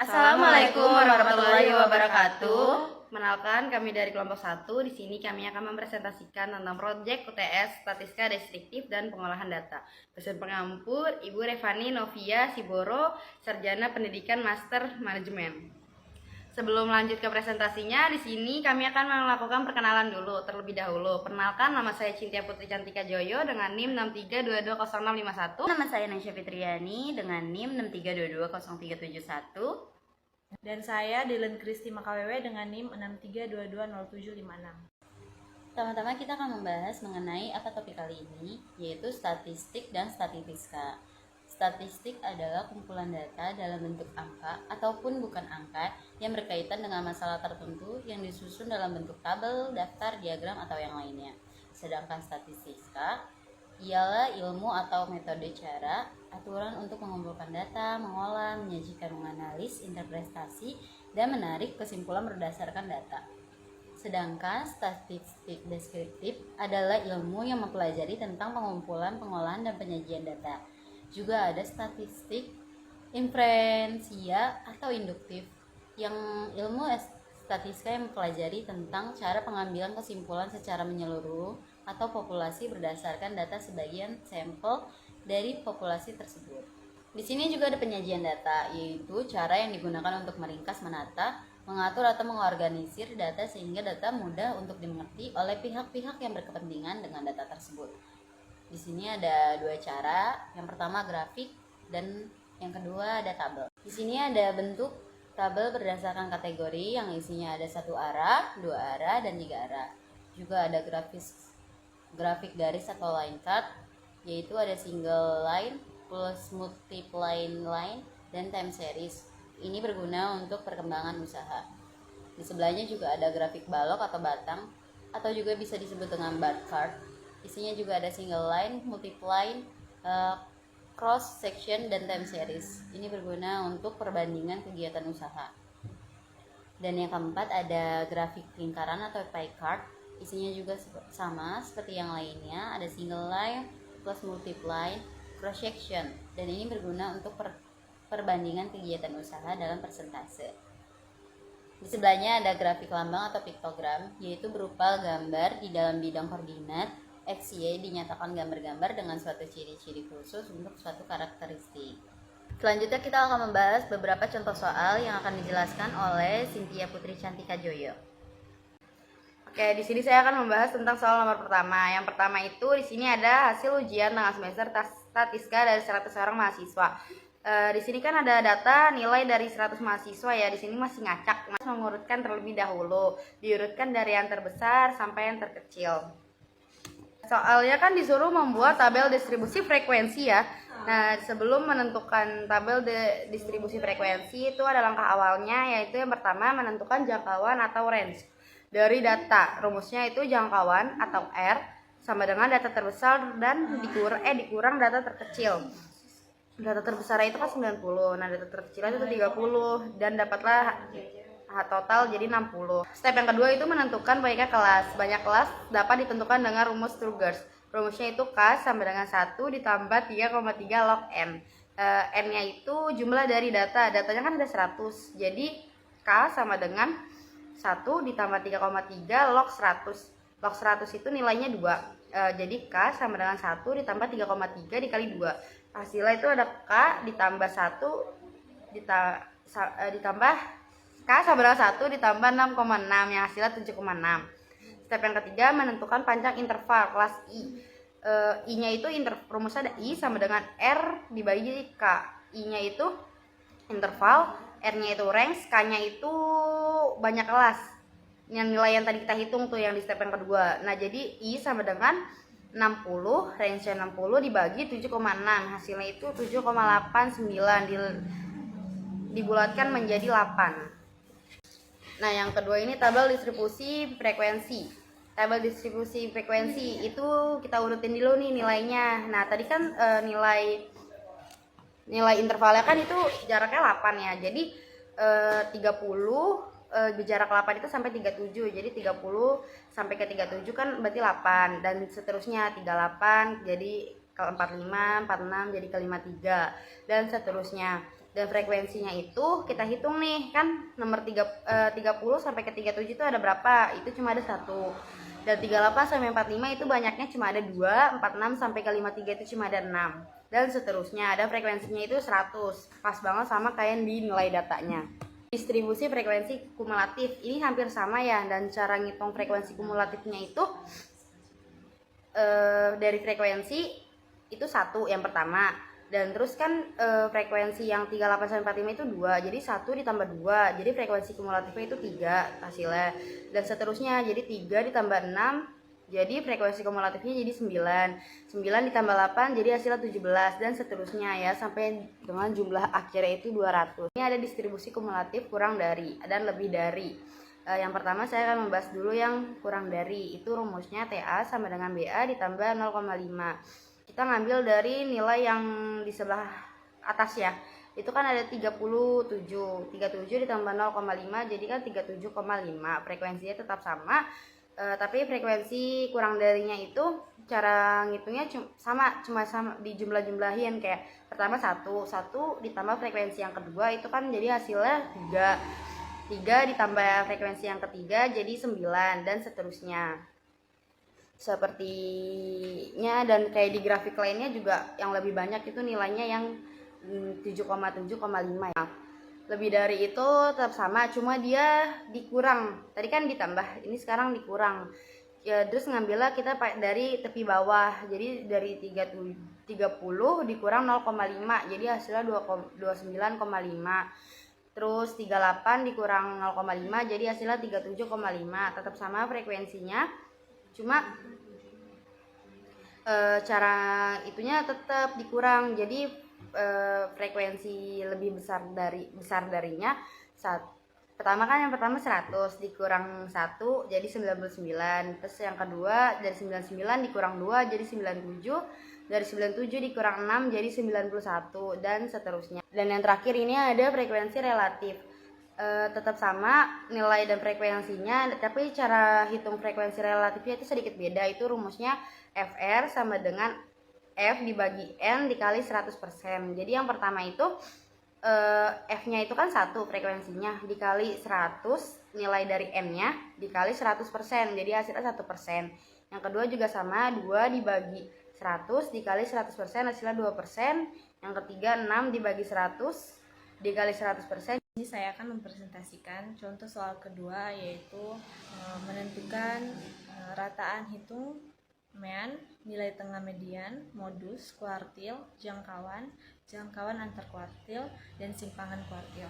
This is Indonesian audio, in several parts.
Assalamualaikum warahmatullahi wabarakatuh. Mengenalkan kami dari kelompok 1. Di sini kami akan mempresentasikan tentang proyek UTS Statistika Deskriptif dan Pengolahan Data. Dosen pengampu Ibu Revani Novia Siboro, Sarjana Pendidikan Master Manajemen. Sebelum lanjut ke presentasinya, di sini kami akan melakukan perkenalan dulu terlebih dahulu. Perkenalkan, nama saya Cynthia Putri Cantika Joyo dengan NIM 63220651. Nama saya Naisha Fitriani dengan NIM 63220371. Dan saya Dylan Kristi Makawewe dengan NIM 63220756. Pertama-tama kita akan membahas mengenai apa topik kali ini, yaitu statistik dan statistika. Statistik adalah kumpulan data dalam bentuk angka ataupun bukan angka yang berkaitan dengan masalah tertentu yang disusun dalam bentuk tabel, daftar, diagram, atau yang lainnya. Sedangkan statistika ialah ilmu atau metode cara, aturan untuk mengumpulkan data, mengolah, menyajikan, menganalisis, interpretasi, dan menarik kesimpulan berdasarkan data. Sedangkan statistik deskriptif adalah ilmu yang mempelajari tentang pengumpulan, pengolahan, dan penyajian data. Juga ada statistik inferensia atau induktif, yang ilmu statistika yang mempelajari tentang cara pengambilan kesimpulan secara menyeluruh atau populasi berdasarkan data sebagian sampel dari populasi tersebut. Di sini juga ada penyajian data, yaitu cara yang digunakan untuk meringkas, menata, mengatur atau mengorganisir data sehingga data mudah untuk dimengerti oleh pihak-pihak yang berkepentingan dengan data tersebut. Di sini ada dua cara, yang pertama grafik dan yang kedua ada tabel. Di sini ada bentuk tabel berdasarkan kategori yang isinya ada satu arah, dua arah, dan tiga arah. Juga ada grafik garis atau line chart, yaitu ada single line plus multiply line dan time series. Ini berguna untuk perkembangan usaha. Di sebelahnya juga ada grafik balok atau batang, atau juga bisa disebut dengan bar chart. Isinya juga ada single line, multiply, cross section, dan time series. Ini berguna untuk perbandingan kegiatan usaha. Dan yang keempat ada grafik lingkaran atau pie chart. Isinya juga sama seperti yang lainnya, ada single line plus multiply, cross section, dan ini berguna untuk perbandingan kegiatan usaha dalam persentase. Di sebelahnya ada grafik lambang atau piktogram, yaitu berupa gambar di dalam bidang koordinat X, Y dinyatakan gambar-gambar dengan suatu ciri-ciri khusus untuk suatu karakteristik. Selanjutnya kita akan membahas beberapa contoh soal yang akan dijelaskan oleh Cynthia Putri Cantika Joyo. Oke, di sini saya akan membahas tentang soal nomor pertama. Yang pertama itu di sini ada hasil ujian tengah semester statistika dari 100 orang mahasiswa. Di sini kan ada data nilai dari 100 mahasiswa ya. Di sini masih ngacak. Mas mengurutkan terlebih dahulu, diurutkan dari yang terbesar sampai yang terkecil. Soalnya kan disuruh membuat tabel distribusi frekuensi ya. Nah, sebelum menentukan tabel distribusi frekuensi itu ada langkah awalnya, yaitu yang pertama menentukan jangkauan atau range dari data. Rumusnya itu jangkauan atau R sama dengan data terbesar dan dikurang data terkecil. Data terbesar itu kan 90, nah data terkecil itu 30, dan dapatlah total jadi 60. Step yang kedua itu menentukan banyaknya kelas. Banyak kelas dapat ditentukan dengan rumus Rutgers. Rumusnya itu K sama dengan 1 ditambah 3,3 log N. N-nya itu jumlah dari data. Datanya kan ada 100. Jadi K sama dengan 1 ditambah 3,3 log 100. Log 100 itu nilainya 2. Jadi K sama dengan 1 ditambah 3,3 dikali 2. Hasilnya itu ada K ditambah 1 ditambah K sama dengan 1 ditambah 6,6 yang hasilnya 7,6. Step yang ketiga menentukan panjang interval kelas I. I-nya itu rumusnya ada I sama dengan R dibagi K. I-nya itu interval, R-nya itu range, K-nya itu banyak kelas. Yang nilai yang tadi kita hitung tuh yang di step yang kedua. Nah, jadi I sama dengan 60, range-nya 60 dibagi 7,6. Hasilnya itu 7,89 dibulatkan menjadi 8. Nah, yang kedua ini tabel distribusi frekuensi. Tabel distribusi frekuensi itu kita urutin dulu nih nilainya. Nah, tadi kan nilai intervalnya kan itu jaraknya 8 ya. Jadi 30 jarak 8 itu sampai 37. Jadi 30 sampai ke 37 kan berarti 8, dan seterusnya 38 jadi ke 45, 46 jadi ke 53 dan seterusnya. Dan frekuensinya itu kita hitung nih, kan nomor 30 sampai ke 37 itu ada berapa? Itu cuma ada 1. Dan 38 sampai 45 itu banyaknya cuma ada 2, 46 sampai ke 53 itu cuma ada 6. Dan seterusnya, ada frekuensinya itu 100. Pas banget sama kayak di nilai datanya. Distribusi frekuensi kumulatif ini hampir sama ya, dan cara ngitung frekuensi kumulatifnya itu dari frekuensi itu 1 yang pertama, dan terus kan frekuensi yang 38 sampai 45 itu 2, jadi 1 ditambah 2, jadi frekuensi kumulatifnya itu 3 hasilnya, dan seterusnya, jadi 3 ditambah 6, jadi frekuensi kumulatifnya jadi 9 ditambah 8, jadi hasilnya 17, dan seterusnya ya, sampai dengan jumlah akhirnya itu 200. Ini ada distribusi kumulatif kurang dari dan lebih dari. Yang pertama saya akan membahas dulu yang kurang dari. Itu rumusnya TA sama dengan BA ditambah 0,5. Kita ngambil dari nilai yang di sebelah atas ya. Itu kan ada 37 ditambah 0,5 jadi kan 37,5. Frekuensinya tetap sama, tapi frekuensi kurang darinya itu cara ngitungnya cuma di jumlah-jumlahin, kayak pertama 1 ditambah frekuensi yang kedua itu kan jadi hasilnya 3 ditambah frekuensi yang ketiga jadi 9, dan seterusnya. Sepertinya, dan kayak di grafik lainnya juga yang lebih banyak itu nilainya yang 7,7,5 ya. Lebih dari itu tetap sama, cuma dia dikurang. Tadi kan ditambah, ini sekarang dikurang. Ya, terus ngambilnya kita dari tepi bawah. Jadi dari 30 dikurang 0,5. Jadi hasilnya 29,5. Terus 38 dikurang 0,5 jadi hasilnya 37,5. Tetap sama frekuensinya, cuma cara itunya tetap dikurang. Jadi frekuensi lebih besar darinya pertama kan, yang pertama 100 dikurang 1 jadi 99. Terus yang kedua dari 99 dikurang 2 jadi 97, dari 97 dikurang 6 jadi 91, dan seterusnya. Dan yang terakhir ini ada frekuensi relatif. Tetap sama nilai dan frekuensinya, tapi cara hitung frekuensi relatifnya itu sedikit beda. Itu rumusnya FR sama dengan F dibagi N dikali 100%. Jadi yang pertama itu F-nya itu kan 1 frekuensinya dikali 100 nilai dari N-nya dikali 100%, jadi hasilnya 1%. Yang kedua juga sama, 2 dibagi 100 dikali 100% hasilnya 2%. Yang ketiga 6 dibagi 100 dikali 100%. Ini saya akan mempresentasikan contoh soal kedua, yaitu menentukan rataan hitung mean, nilai tengah median, modus, kuartil, jangkauan antar kuartil, dan simpangan kuartil.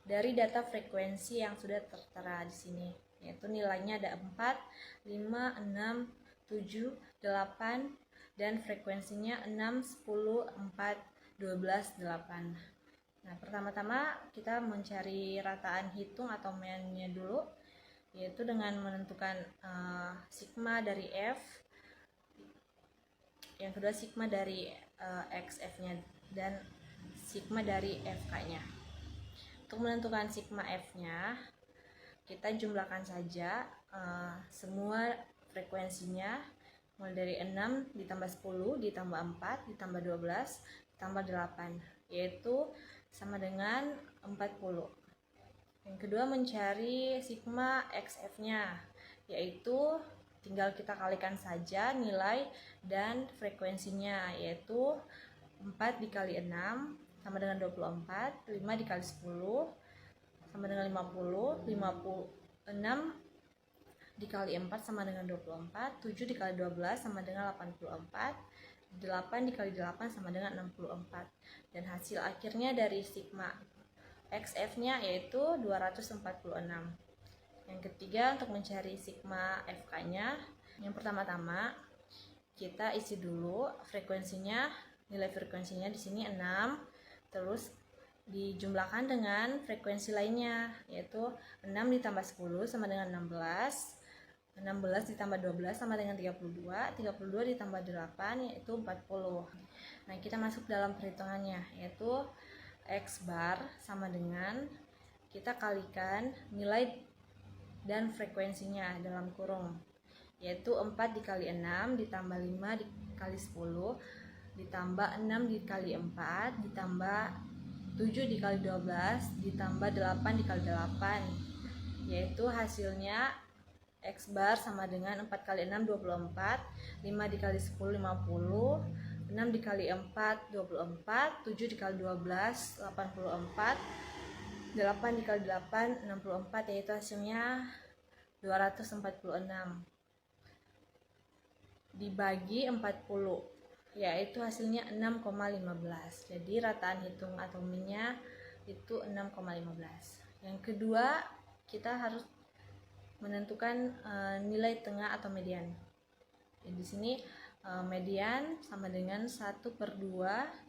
Dari data frekuensi yang sudah tertera di sini, yaitu nilainya ada 4, 5, 6, 7, 8, dan frekuensinya 6, 10, 4, 12, 8. Nah, pertama-tama kita mencari rataan hitung atau mean-nya dulu, yaitu dengan menentukan sigma dari F, yang kedua sigma dari XF-nya, dan sigma dari FK-nya. Untuk menentukan sigma F-nya, kita jumlahkan saja semua frekuensinya, mulai dari 6 ditambah 10 ditambah 4 ditambah 12 ditambah 8, yaitu sama dengan 40. Yang kedua mencari sigma XF-nya, yaitu tinggal kita kalikan saja nilai dan frekuensinya, yaitu 4 dikali 6 sama dengan 24, 5 dikali 10 sama dengan 50, 56 dikali 4 sama dengan 24, 7 dikali 12 sama dengan 84, 8 dikali 8 sama dengan 64. Dan hasil akhirnya dari sigma XF-nya yaitu 246. Yang ketiga, untuk mencari sigma FK-nya, yang pertama-tama kita isi dulu frekuensinya, nilai frekuensinya di sini 6, terus dijumlahkan dengan frekuensi lainnya, yaitu 6 ditambah 10 sama dengan 16, 16 ditambah 12 sama dengan 32, 32 ditambah 8 yaitu 40. Nah, kita masuk dalam perhitungannya, yaitu X bar sama dengan kita kalikan nilai dan frekuensinya dalam kurung, yaitu 4 dikali 6 ditambah 5 dikali 10 ditambah 6 dikali 4 ditambah 7 dikali 12 ditambah 8 dikali 8, yaitu hasilnya X bar sama dengan 4 kali 6 24, 5 dikali 10 50, 6 dikali 4 24, 7 dikali 12 84, 8 dikali 8 64, yaitu hasilnya 246 dibagi 40, yaitu hasilnya 6,15. Jadi rataan hitung atominya itu 6,15. Yang kedua, kita harus menentukan nilai tengah atau median. Jadi di sini median sama dengan 1/2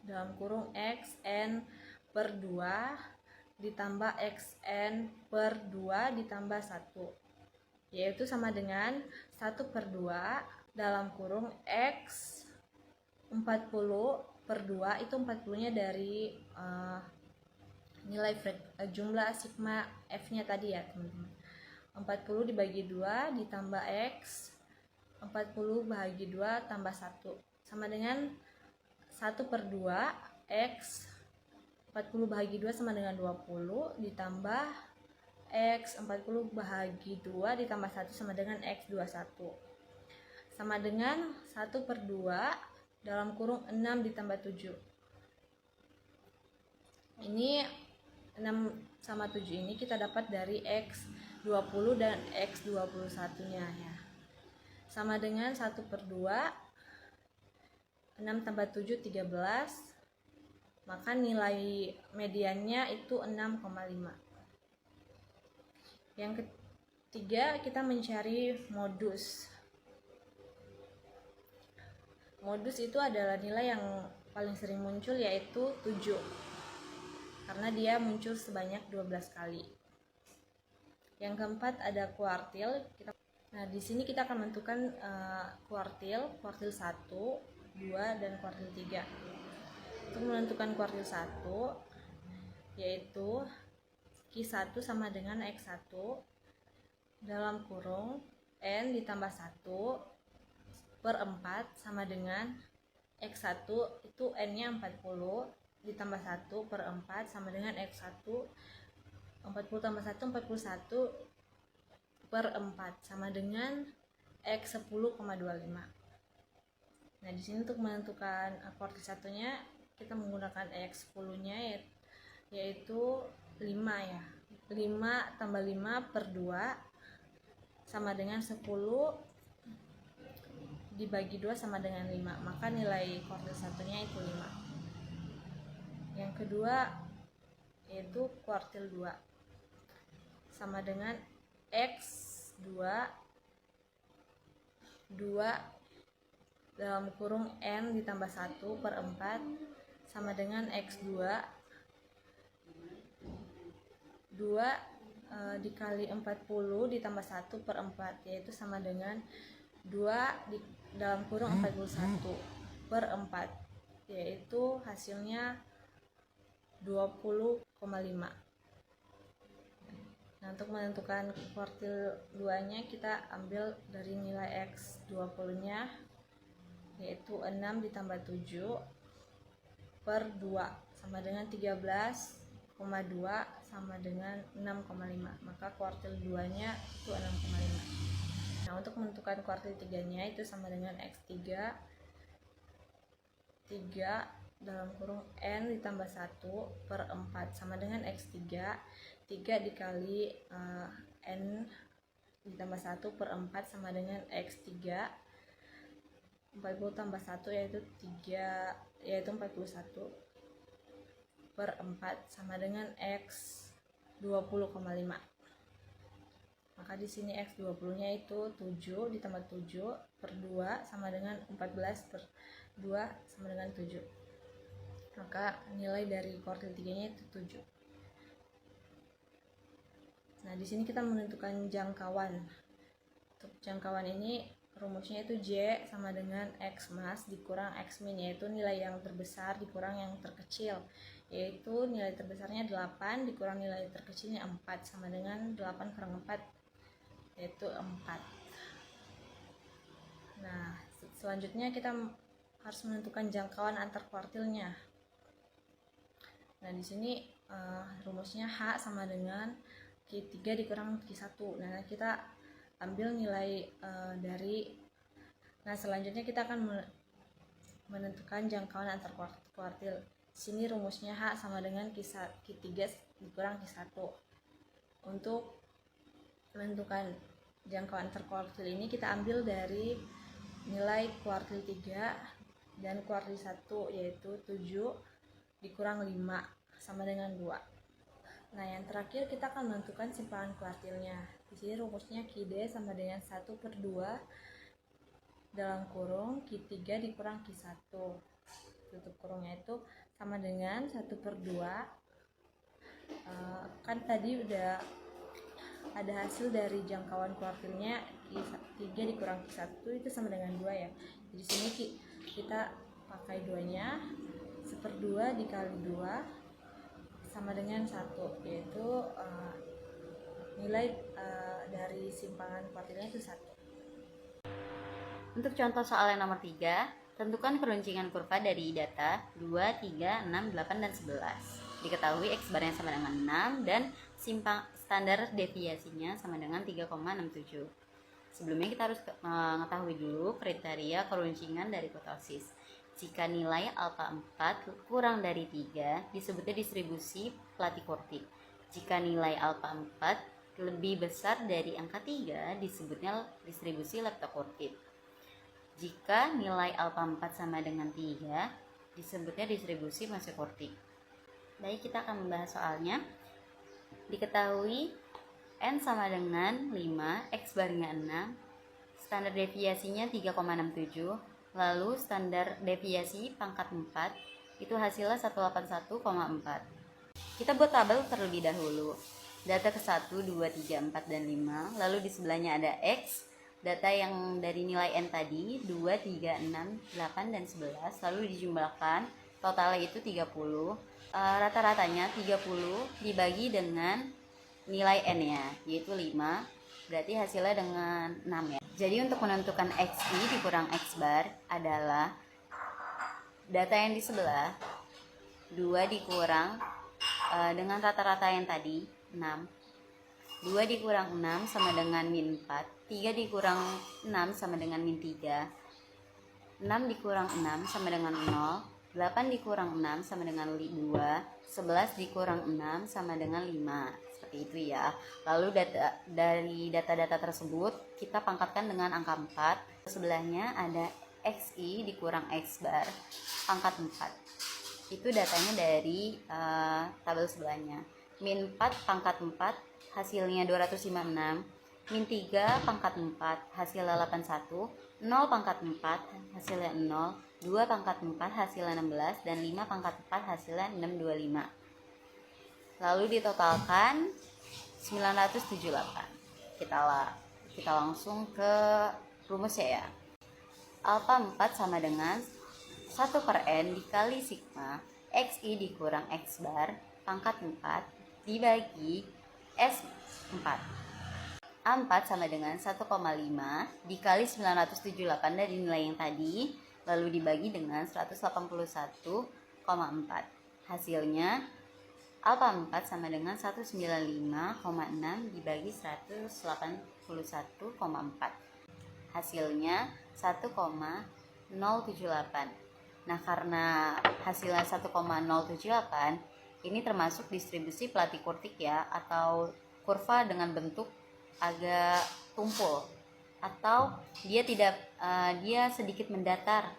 dalam kurung xn per 2 ditambah xn per 2 ditambah 1, yaitu sama dengan 1/2 dalam kurung x 40/2, itu 40-nya dari nilai jumlah sigma F-nya tadi ya teman-teman. 40 dibagi 2 ditambah X, 40 bahagi 2 tambah 1, sama dengan 1/2 X 40 bahagi 2 sama dengan 20 ditambah X 40 bahagi 2 ditambah 1 sama dengan X 21, sama dengan 1/2 dalam kurung 6 ditambah 7. Ini 6 sama 7 ini kita dapat dari X 20 dan X 21 nya ya, sama dengan 1/2 6 tambah 7 13, maka nilai mediannya itu 6,5. Yang ketiga, kita mencari modus. Modus itu adalah nilai yang paling sering muncul, yaitu 7, karena dia muncul sebanyak 12 kali. Yang keempat ada kuartil. Nah, di sini kita akan menentukan kuartil 1, 2, dan kuartil 3. Untuk menentukan kuartil 1, yaitu Q1 sama dengan X1 dalam kurung N ditambah 1/4 sama dengan X1, itu N-nya 40 ditambah 1/4 sama dengan X1, 40 tambah 1 41/4 sama dengan X 10,25. Nah, di sini untuk menentukan kuartil satunya kita menggunakan X 10-nya yaitu 5 ya. 5 tambah 5/2 sama dengan 10 dibagi 2 sama dengan 5. Maka nilai kuartil satunya itu 5. Yang kedua yaitu kuartil 2, sama dengan X2 dalam kurung N ditambah 1/4 sama dengan X2 dikali 40 ditambah 1/4, yaitu sama dengan 2 dalam kurung 41/4, yaitu hasilnya 20,5. Nah, untuk menentukan kuartil 2-nya kita ambil dari nilai X 20-nya, yaitu 6 ditambah 7/2 sama dengan 13,2 sama dengan 6,5. Maka kuartil 2-nya itu 6,5. Nah, untuk menentukan kuartil 3-nya itu sama dengan X3 dalam kurung N ditambah 1/4 sama dengan X3, 3 dikali N ditambah 1/4 sama dengan X3, 40 tambah 1 yaitu 41/4 sama dengan X 20,5. Maka di sini X 20-nya itu 7 ditambah 7/2 sama dengan 14/2 sama dengan 7. Maka nilai dari kuartil 3-nya itu 7. Nah, di sini kita menentukan jangkauan. Untuk jangkauan ini rumusnya itu J sama dengan X mas dikurang X min, yaitu nilai yang terbesar dikurang yang terkecil, yaitu nilai terbesarnya 8 dikurang nilai terkecilnya 4 sama dengan 8 kurang 4, yaitu 4. Nah, selanjutnya kita harus menentukan jangkauan antar kuartilnya. Nah, di sini rumusnya H sama dengan Q3 dikurang Q1. Nah, kita ambil nilai nah, selanjutnya kita akan menentukan jangkauan antar kuartil. Di sini rumusnya H sama dengan Q3 dikurang Q1. Untuk menentukan jangkauan antar kuartil ini kita ambil dari nilai kuartil 3 dan kuartil 1, yaitu 7 dikurang 5 sama dengan 2. Nah, yang terakhir kita akan menentukan simpangan kuartilnya. Di sini rumusnya Qd sama dengan 1/2 dalam kurung Q3 dikurang Q1. Tutup kurungnya itu sama dengan 1/2. Kan tadi udah ada hasil dari jangkauan kuartilnya Q3 dikurang Q1 itu sama dengan 2 ya. Di sini kita pakai 2-nya, 1/2 dikali 2 sama dengan 1, yaitu nilai dari simpangan kuartilnya itu 1. Untuk contoh soal yang nomor 3, tentukan peruncingan kurva dari data 2, 3, 6, 8, dan 11. Diketahui X barnya sama dengan 6 dan standar deviasinya sama dengan 3,67. Sebelumnya kita harus mengetahui dulu kriteria keruncingan dari kurtosis. Jika nilai alfa 4 kurang dari 3, disebutnya distribusi platykurtik. Jika nilai alfa 4 lebih besar dari angka 3, disebutnya distribusi leptokurtik. Jika nilai alfa 4 sama dengan 3, disebutnya distribusi mesokurtik. Baik, kita akan membahas soalnya. Diketahui N sama dengan 5, X barnya 6, standar deviasinya 3,67, lalu standar deviasi pangkat 4 itu hasilnya 181,4. Kita buat tabel terlebih dahulu. Data ke 1, 2, 3, 4, dan 5, lalu di sebelahnya ada X, data yang dari nilai N tadi 2, 3, 6, 8, dan 11, lalu dijumlahkan, totalnya itu 30. Rata-ratanya 30 dibagi dengan nilai N nya, yaitu 5, berarti hasilnya dengan 6 ya. Jadi untuk menentukan XI dikurang X bar adalah data yang di sebelah 2 dikurang dengan rata-rata yang tadi 6, 2 dikurang 6 sama dengan min 4, 3 dikurang 6 sama dengan min 3, 6 dikurang 6 sama dengan 0, 8 dikurang 6 sama dengan 2, 11 dikurang 6 sama dengan 5. Seperti itu ya. Lalu dari data-data tersebut kita pangkatkan dengan angka 4. Sebelahnya ada XI dikurang X bar pangkat 4. Itu datanya dari tabel sebelahnya. Min 4 pangkat 4 hasilnya 256, min 3 pangkat 4 hasilnya 81, 0 pangkat 4 hasilnya 0, 2 pangkat 4 hasilnya 16, dan 5 pangkat 4 hasilnya 625. Lalu ditotalkan 978. Kita langsung ke rumusnya ya. Alfa 4 sama dengan 1/n dikali sigma XI dikurang X bar pangkat 4 dibagi S4. A4 sama dengan 1,5 dikali 978 dari nilai yang tadi, lalu dibagi dengan 181,4. Hasilnya alfa 4 sama dengan 195,6 dibagi 181,4. Hasilnya 1,078. Nah, karena hasilnya 1,078, ini termasuk distribusi platykurtik ya, atau kurva dengan bentuk agak tumpul, atau dia sedikit mendatar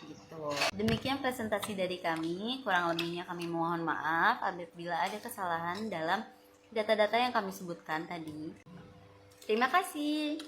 gitu. Demikian presentasi dari kami, kurang lebihnya kami mohon maaf apabila ada kesalahan dalam data-data yang kami sebutkan tadi. Terima kasih.